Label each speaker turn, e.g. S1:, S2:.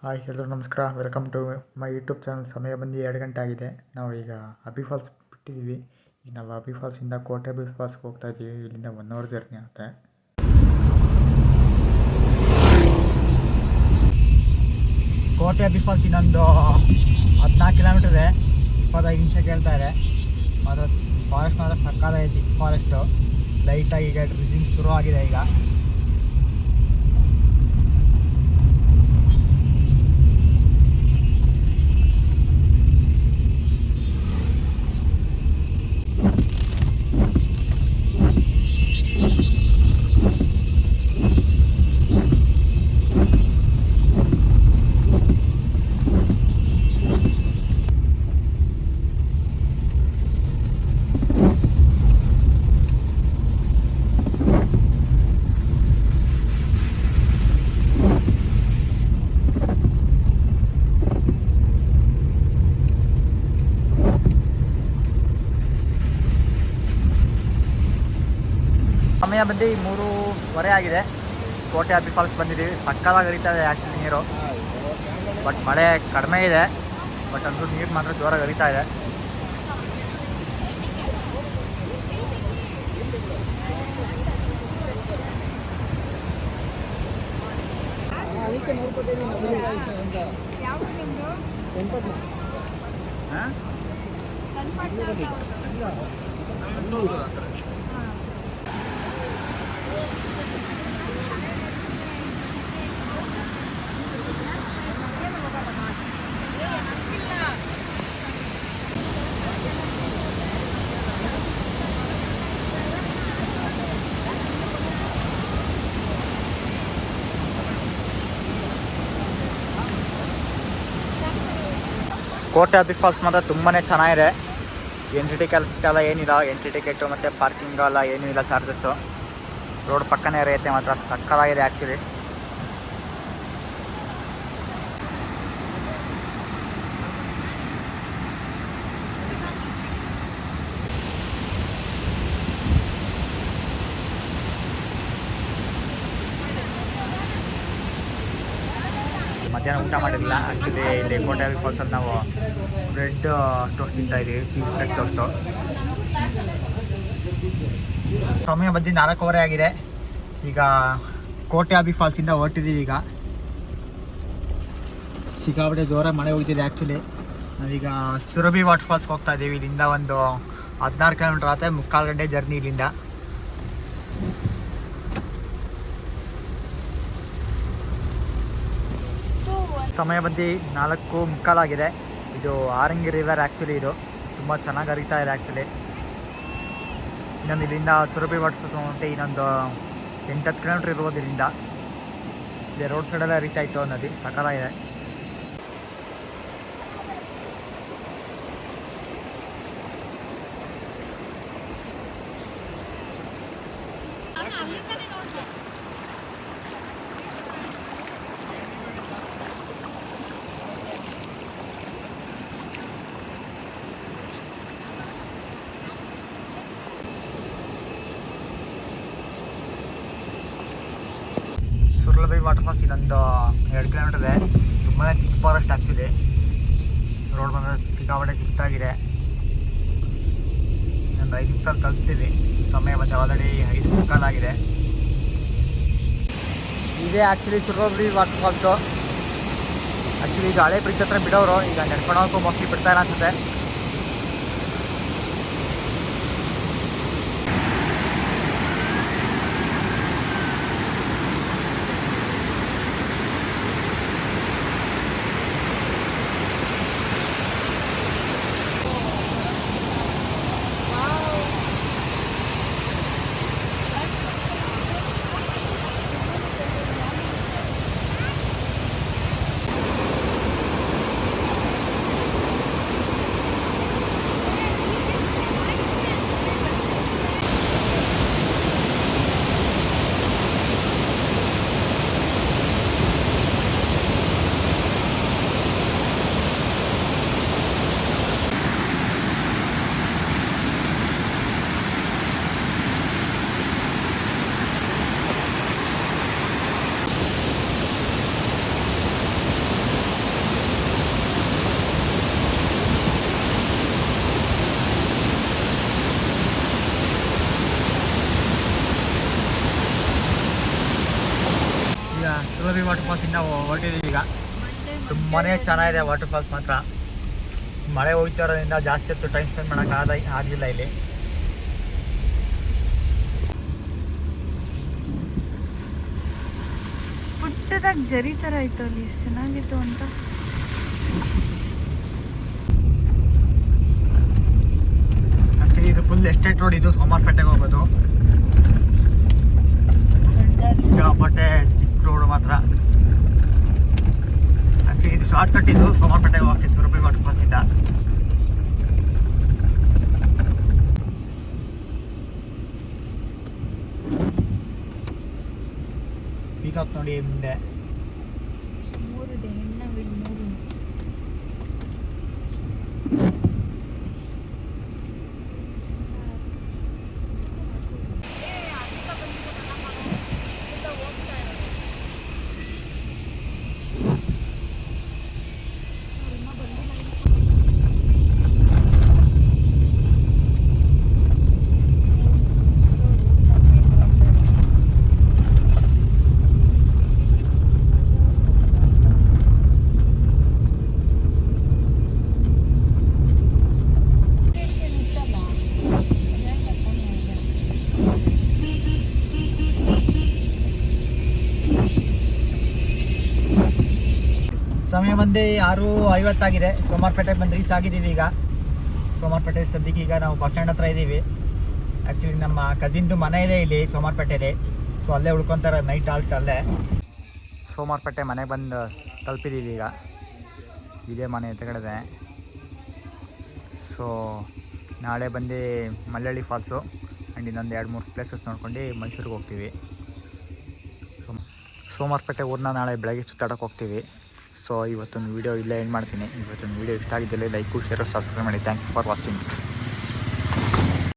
S1: Hi ಎಲ್ಲರೂ ನಮಸ್ಕಾರ. Welcome to my YouTube channel. ಸಮಯ ಬಂದು 2 ಗಂಟೆ ಆಗಿದೆ. ನಾವು ಈಗ ಅಬ್ಬಿ ಫಾಲ್ಸ್ ಬಿಟ್ಟಿದ್ದೀವಿ. ಈಗ ನಾವು ಅಬ್ಬಿ ಫಾಲ್ಸಿಂದ ಕೋಟೆ ಅಬ್ಬಿ ಫಾಲ್ಸ್ಗೆ ಹೋಗ್ತಾ ಇದ್ದೀವಿ. ಇಲ್ಲಿಂದ 1 ಅವರ್ ಜರ್ನಿ ಆಗುತ್ತೆ. ಕೋಟೆ ಅಬ್ಬಿ ಫಾಲ್ಸ್ ಇನ್ನೊಂದು 14 ಕಿಲೋಮೀಟರ್ ಇದೆ. 25 ನಿಮಿಷ ಕೇಳ್ತಾ ಇದೆ. ಮಾತ್ರ ಫಾರೆಸ್ಟ್ ಮಾತ್ರ ಸಕ್ಕತ್ತಾಗೈತಿ. ಫಾರೆಸ್ಟು ಲೈಟಾಗಿ ಈಗ ಡ್ರಿಸಿಂಗ್ ಶುರು ಆಗಿದೆ. ಈಗ ಸಮಯ ಬಂದು 3:30 ಆಗಿದೆ. ಕೋಟೆ ಅಬ್ಬಿ ಫಾಲ್ಸ್ ಬಂದಿದ್ದೀವಿ. ಸಕ್ಕತ್ತಾಗಿ ಹರಿತಾ ಇದೆ ಆ್ಯಕ್ಚುಲಿ ನೀರು. ಬಟ್ ಮಳೆ ಕಡಿಮೆ ಇದೆ. ಬಟ್ ಅಂದ್ರೂ ನೀರು ಮಾತ್ರ ಜೋರಾಗಿ ಹರಿತಾ ಇದೆ. ಕೋಟೆ ಅಬ್ಬಿ ಫಾಲ್ಸ್ ಮಾತ್ರ ತುಂಬಾ ಚೆನ್ನಾಗಿದೆ. ಎಂಟ್ರಿ ಟಿಕೆಟ್ ಎಲ್ಲ ಏನಿಲ್ಲ. ಎಂಟ್ರಿ ಟಿಕೆಟು ಮತ್ತು ಪಾರ್ಕಿಂಗ್ ಎಲ್ಲ ಏನೂ ಇಲ್ಲ ಚಾರ್ಜಸ್ಸು. ರೋಡ್ ಪಕ್ಕನೇ ಇರುತ್ತೆ. ಮಾತ್ರ ಸಕ್ಕತ್ತಾಗಿದೆ ಆ್ಯಕ್ಚುಲಿ. ಮಧ್ಯಾಹ್ನ ಊಟ ಮಾಡಿರಲಿಲ್ಲ ಆ್ಯಕ್ಚುಲಿ. ಇಲ್ಲಿ ಕೋಟೆ ಅಬ್ಬಿ ಫಾಲ್ಸಲ್ಲಿ ನಾವು ಬ್ರೆಡ್ ಟೋಸ್ಟ್ ತಿಂತಾಯಿದ್ದೀವಿ. Cheese bread toast. ಸಮಯ ಬಂದು 4:15 ಆಗಿದೆ. ಈಗ ಕೋಟೆ ಅಬ್ಬಿ ಫಾಲ್ಸಿಂದ ಹೊರಟಿದ್ದೀವಿ. ಈಗ ಸಿಕ್ಕಾಪಟ್ಟೆ ಜೋರಾಗಿ ಮಳೆ ಹೋಗ್ತಿದೆ ಆ್ಯಕ್ಚುಲಿ. ನಾವೀಗ ಸುರಭಿ ವಾಟರ್ ಫಾಲ್ಸ್ಗೆ ಹೋಗ್ತಾ ಇದ್ದೀವಿ. ಇಲ್ಲಿಂದ ಒಂದು 16 ಕಿಲೋಮೀಟ್ರ್ ಆಗುತ್ತೆ. 3/4 ಗಂಟೆ ಜರ್ನಿ ಇಲ್ಲಿಂದ. ಸಮಯ ಬಂದು 4:45 ಆಗಿದೆ. ಇದು ಆರಂಗಿ ರಿವರ್ ಆ್ಯಕ್ಚುಲಿ. ಇದು ತುಂಬ ಚೆನ್ನಾಗಿ ಹರಿತಾ ಇದೆ ಆ್ಯಕ್ಚುಲಿ. ಇನ್ನೊಂದು ಇಲ್ಲಿಂದ ಸುರಭಿ ವಾಟರ್ ಫಾಲ್ಸ್ ಹೊಂಟೆ ಇನ್ನೊಂದು 8-10 ಕಿಲೋಮೀಟ್ರ್ ಇರ್ಬೋದು ಇಲ್ಲಿಂದ. ಇಲ್ಲಿ ರೋಡ್ ಸೈಡೆಲ್ಲ ಹರಿತಾ ಇತ್ತು ನದಿ. ಸಕಾಲಾಗಿದೆ. ಸುರಭಿ ವಾಟರ್ ಫಾಲ್ಸ್ ಇನ್ನೊಂದು 2 ಕಿಲೋಮೀಟರ್ ಇದೆ. ತುಂಬಾ ಥಿಕ್ ಫಾರೆಸ್ಟ್ ಆ್ಯಕ್ಚುಲಿ. ರೋಡ್ ಬಂದರೆ ಸಿಕ್ಕಾಪಟ್ಟೆ ಚಿಕ್ಕದಾಗಿದೆ. ಇನ್ನೊಂದು 5 ನಿಮಿಷದಲ್ಲಿ ತಲುಪ್ತೀವಿ. ಸಮಯ ಬಂದು ಆಲ್ರೆಡಿ 5:45 ಆಗಿದೆ. ಇದೇ actually Surabhi water falls. Actually ಇದು ಹಳೆ ಬ್ರಿಡ್ಜ್ ಹತ್ರ ಬಿಡೋರು. ಈಗ ನಡ್ಕೊಂಡು ಹೋಗೋಕ್ಕೂ ಮೋಸ್ಟ್ಲಿ ಬಿಡ್ತಾ ಇಲ್ಲ ಅನಿಸುತ್ತೆ. ವಾಟರ್ ಫಾಲ್ಸಿಂದ ಹೊರಟಿದ್ದೀವಿ ಈಗ. ತುಂಬಾ ಚೆನ್ನಾಗಿದೆ ವಾಟರ್ ಫಾಲ್ಸ್ ಮಾತ್ರ. ಮಳೆ ಹೋಗ್ತಾ ಇರೋದ್ರಿಂದ ಜಾಸ್ತಿ ಹೊತ್ತು ಟೈಮ್ ಸ್ಪೆಂಡ್ ಮಾಡೋಕ್ಕೆ ಆಗಲಿಲ್ಲ ಇಲ್ಲಿ.
S2: ಪುಟ್ಟದಾಗ ಜರಿ ಥರ ಆಯಿತು ಅಲ್ಲಿ, ಎಷ್ಟು ಚೆನ್ನಾಗಿತ್ತು ಅಂತ.
S1: ಆ್ಯಕ್ಚುಲಿ ಇದು ಫುಲ್ ಎಸ್ಟೇಟ್ ರೋಡ್, ಇದು ಸೋಮಾರ್ಪೇಟೆಗೆ ಹೋಗೋದು. ಸಿಕ್ಕಾಪಟ್ಟೆ ಚಿಕ್ಕ ರೋಡ್ ಮಾತ್ರ. ಆ್ಯಕ್ಚುಲಿ ಇದು ಶಾರ್ಟ್ ಕಟ್, ಇದು ಸೋಮಾರ್ಪೇಟೆಗೆ ಹೋಗೋಕ್ಕೆ ಸುರಭಿ ವಾಟರ್ ಫಾಲ್ಸಿಂದ. ಪೀಕಾಕ್ ನೋಡಿ ಮುಂದೆ. ಸಮಯ ಬಂದು 6:50 ಸೋಮಾರ್ಪೇಟೆಗೆ ಬಂದು ರೀಚ್ ಆಗಿದ್ದೀವಿ ಈಗ. ಸೋಮಾರ್ಪೇಟೆ ಸದ್ಯಕ್ಕೆ ಈಗ ನಾವು ಬಸ್ ಸ್ಟ್ಯಾಂಡ್ ಹತ್ರ ಇದ್ದೀವಿ. ಆ್ಯಕ್ಚುಲಿ ನಮ್ಮ ಕಸಿನ್ದು ಮನೆ ಇದೆ ಇಲ್ಲಿ ಸೋಮಾರ್ಪೇಟೆಯಲ್ಲಿ. ಸೊ ಅಲ್ಲೇ ಉಳ್ಕೊತಾರೆ, ನೈಟ್ ಆಲ್ಟ್ ಅಲ್ಲೇ. ಸೋಮಾರ್ಪೇಟೆ ಮನೆಗೆ ಬಂದು ತಲುಪಿದ್ದೀವಿ ಈಗ. ಇದೇ ಮನೆ ಎದುರುಗಡೆ. ಸೊ ನಾಳೆ ಬಂದು ಮಳ್ಳಳ್ಳಿ ಫಾಲ್ಸು ಆ್ಯಂಡ್ ಇನ್ನೊಂದು 2-3 ಪ್ಲೇಸಸ್ ನೋಡ್ಕೊಂಡು ಮೈಸೂರಿಗೆ ಹೋಗ್ತೀವಿ. ಸೋಮಾರ್ಪೇಟೆ ಊರನ್ನ ನಾಳೆ ಬೆಳಗ್ಗೆ ಸುತ್ತಾಡೋಕೆ ಹೋಗ್ತೀವಿ. ಸೊ ಇವತ್ತೊಂದು ವೀಡಿಯೋ ಇಲ್ಲೇ ಎಂಡ್ ಮಾಡ್ತೀನಿ. ಇವತ್ತೊಂದು ವೀಡಿಯೋ ಇಷ್ಟ ಆಗಿದ್ದಲ್ಲಿ ಲೈಕು, ಶೇರು, ಸಬ್ಸ್ಕ್ರೈಬ್ ಮಾಡಿ. Thank you for watching.